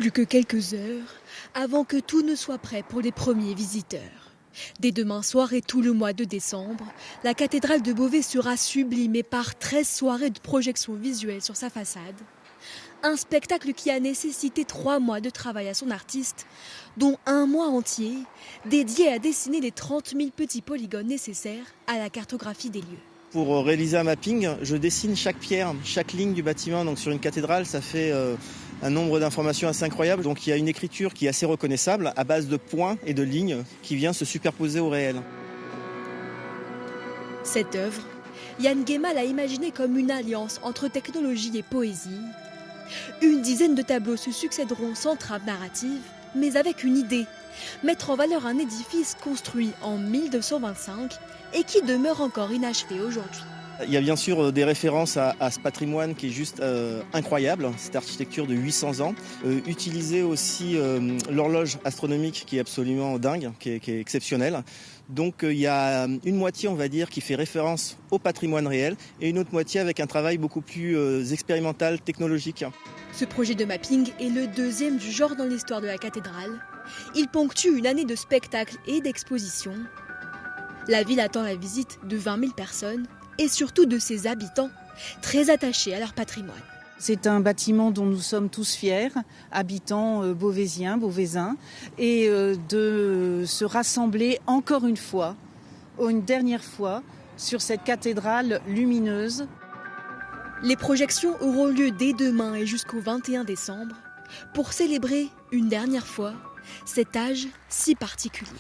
Plus que quelques heures avant que tout ne soit prêt pour les premiers visiteurs. Dès demain soir et tout le mois de décembre, la cathédrale de Beauvais sera sublimée par 13 soirées de projection visuelle sur sa façade. Un spectacle qui a nécessité 3 mois de travail à son artiste, dont un mois entier dédié à dessiner les 30 000 petits polygones nécessaires à la cartographie des lieux. Pour réaliser un mapping, je dessine chaque pierre, chaque ligne du bâtiment. Donc sur une cathédrale, ça fait un nombre d'informations assez incroyable. Donc il y a une écriture qui est assez reconnaissable à base de points et de lignes qui vient se superposer au réel. Cette œuvre, Yann Guémal l'a imaginée comme une alliance entre technologie et poésie. Une dizaine de tableaux se succéderont sans trame narrative, mais avec une idée, mettre en valeur un édifice construit en 1225 et qui demeure encore inachevé aujourd'hui. Il y a bien sûr des références à ce patrimoine qui est juste incroyable, cette architecture de 800 ans. Utiliser aussi l'horloge astronomique qui est absolument dingue, qui est exceptionnelle. Donc il y a une moitié, on va dire, qui fait référence au patrimoine réel et une autre moitié avec un travail beaucoup plus expérimental, technologique. Ce projet de mapping est le deuxième du genre dans l'histoire de la cathédrale. Il ponctue une année de spectacles et d'expositions. La ville attend la visite de 20 000 personnes et surtout de ses habitants, très attachés à leur patrimoine. C'est un bâtiment dont nous sommes tous fiers, habitants beauvaisiens, beauvaisins, et de se rassembler encore une fois, une dernière fois, sur cette cathédrale lumineuse. Les projections auront lieu dès demain et jusqu'au 21 décembre pour célébrer une dernière fois cet âge si particulier.